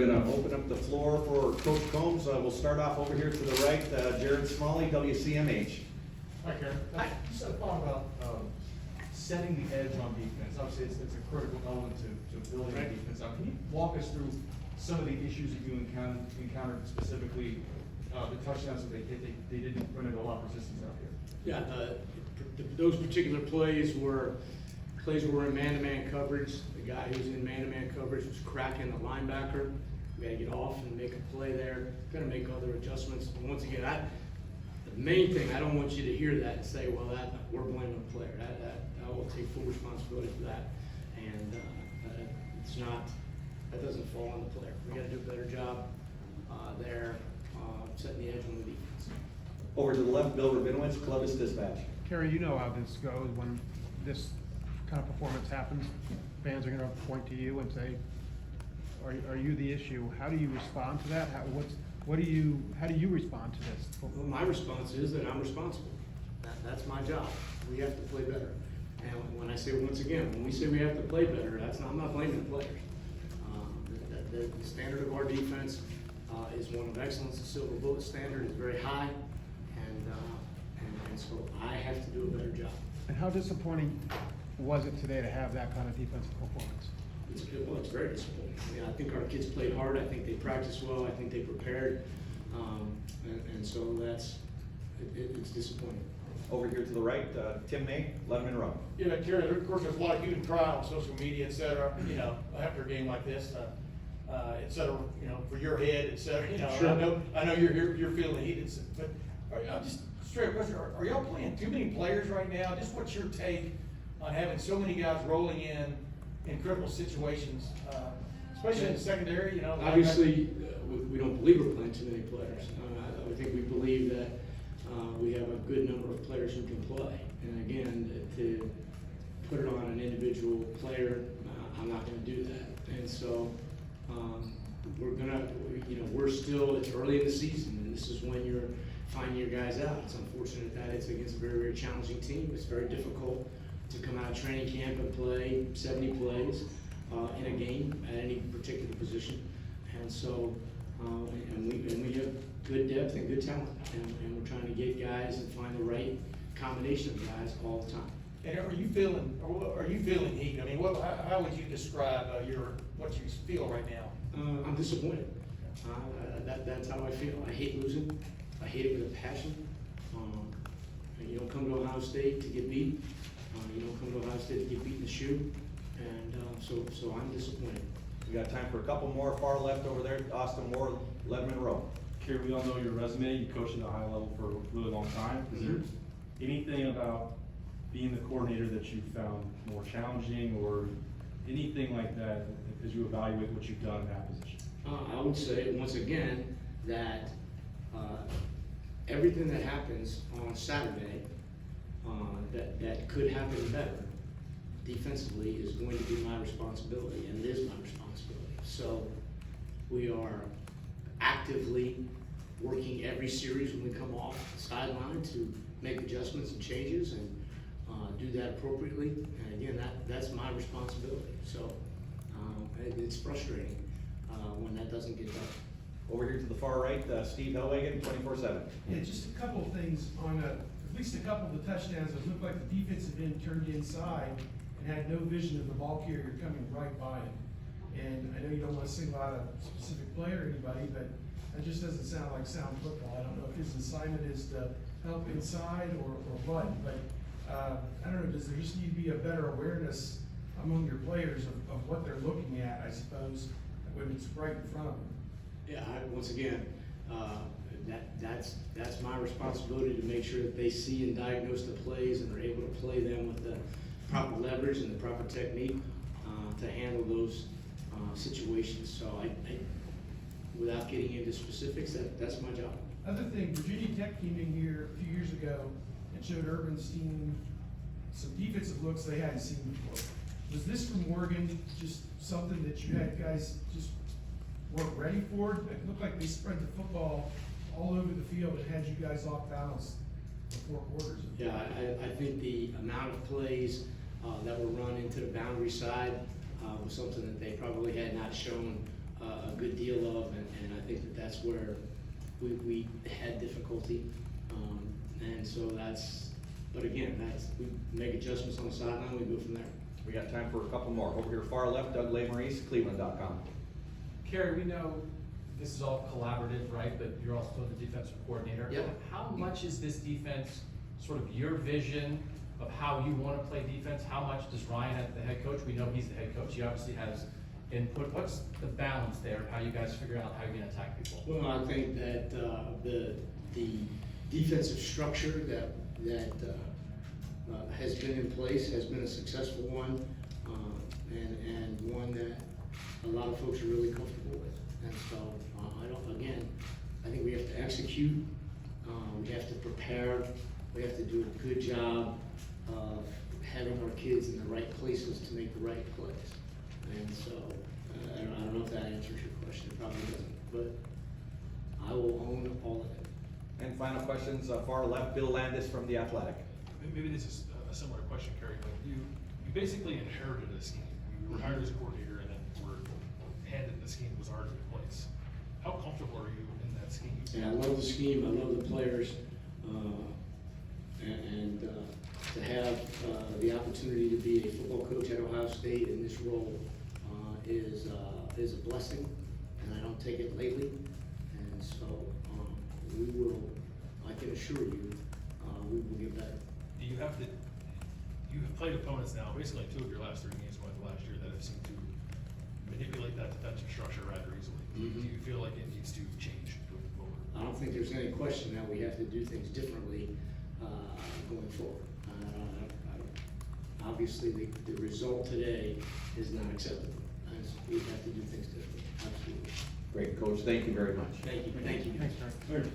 gonna open up the floor for Coach Coombs. We'll start off over here to the right, Jared Smalley, WCMH. Hi, Kerry. Just a thought about setting the edge on defense. Obviously, it's a critical element to building a defense out. Can you walk us through some of the issues that you encountered specifically, the touchdowns that they hit? They didn't run into a lot of resistance out here. Yeah, those particular plays were in man-to-man coverage. The guy who's in man-to-man coverage was cracking the linebacker. We had to get off and make a play there. Got to make other adjustments. But once again, the main thing, I don't want you to hear that and say, well, we're blaming the player. I will take full responsibility for that. And it's not, that doesn't fall on the player. We got to do a better job there, setting the edge on the defense. Over to the left, Bill Rabinowitz, Columbus Dispatch. Kerry, you know how this goes when this kind of performance happens. Fans are going to point to you and say, "Are you the issue?" How do you respond to that? How do you respond to this? Well, my response is that I'm responsible. That's my job. We have to play better. And when I say, once again, when we say we have to play better, I'm not blaming the players. The standard of our defense is one of excellence. The silver bullet standard is very high, and so I have to do a better job. And how disappointing was it today to have that kind of defensive performance? It's very disappointing. I mean, I think our kids played hard. I think they practiced well. I think they prepared, and so it's disappointing. Over here to the right, Tim May, Letterman Row. Yeah, Kerry, of course, there's a lot of human trial on social media, et cetera, after a game like this, et cetera, for your head, et cetera, Sure. I know you're feeling heated, but just straight up question, are y'all playing too many players right now? Just what's your take on having so many guys rolling in critical situations, especially in the secondary, Obviously, we don't believe we're playing too many players. I think we believe that we have a good number of players who can play. And again, to put it on an individual player, I'm not going to do that. And so we're still, it's early in the season, and this is when you're finding your guys out. It's unfortunate that it's against a very, very challenging team. It's very difficult to come out of training camp and play 70 plays in a game at any particular position. And so, and we have good depth and good talent, and we're trying to get guys and find the right combination of guys all the time. And are you feeling heat? I mean, how would you describe what you feel right now? I'm disappointed. That's how I feel. I hate losing. I hate it with a passion. And you don't come to Ohio State to get beat. You don't come to Ohio State to get beat in the shoe. And so I'm disappointed. We got time for a couple more. Far left over there, Austin Moore, Letterman Row. Kerry, we all know your resume. You coached at a high level for a really long time. Is there anything about being the coordinator that you found more challenging, or anything like that as you evaluate what you've done in that position? I would say, once again, that everything that happens on Saturday that could happen better defensively is going to be my responsibility, and it is my responsibility. So we are actively working every series when we come off the sideline to make adjustments and changes and do that appropriately. And again, that's my responsibility. So it's frustrating when that doesn't get done. Over here to the far right, Steve Hellwagen, 24/7. Yeah, just a couple of things on at least a couple of the touchdowns. It looked like the defensive end turned inside and had no vision of the ball carrier coming right by him. And I know you don't want to single out a specific player or anybody, but that just doesn't sound like sound football. I don't know if his assignment is to help inside or what, but I don't know, does there just need to be a better awareness among your players of what they're looking at, I suppose, when it's right in front of them? Yeah, once again, that's my responsibility to make sure that they see and diagnose the plays and are able to play them with the proper leverage and the proper technique to handle those situations. So I without getting into specifics, that's my job. Other thing, Virginia Tech came in here a few years ago and showed Urban's team some defensive looks they hadn't seen before. Was this from Oregon just something that you had guys just weren't ready for? It looked like they spread the football all over the field and had you guys off balance for 4 quarters. Yeah, I think the amount of plays that were run into the boundary side was something that they probably had not shown a good deal of, and I think that that's where we had difficulty. And so but again, we make adjustments on the sideline, we go from there. We got time for a couple more. Over here, far left, Doug Lesmerises, Cleveland.com. Kerry, we know this is all collaborative, right, but you're also the defensive coordinator. Yep. How much is this defense sort of your vision of how you want to play defense? How much does Ryan, as the head coach, we know he's the head coach, he obviously has input. What's the balance there, how you guys figure out how you're going to attack people? Well, I think that the defensive structure that has been in place has been a successful one, and one that a lot of folks are really comfortable with. And so, I think we have to execute, we have to prepare, we have to do a good job of having our kids in the right places to make the right plays. And so, I don't know if that answers your question, it probably doesn't, but I will own all of it. And final questions, far left, Bill Landis from The Athletic. Maybe this is a similar question, Kerry, but you basically inherited a scheme. You were hired as a coordinator and then were handed the scheme was already in place. How comfortable are you in that scheme? Yeah, I love the scheme, I love the players, and to have the opportunity to be a football coach at Ohio State in this role is a blessing, and I don't take it lightly. And so we will, I can assure you, we will get better. Do you have played opponents now, basically 2 of your last 3 games going to last year, that have seemed to manipulate that defensive structure rather easily. Mm-hmm. Do you feel like it needs to change going forward? I don't think there's any question that we have to do things differently going forward. Obviously, the result today is not acceptable, and we have to do things differently, absolutely. Great, Coach, thank you very much. Thank you. Thanks, Terry.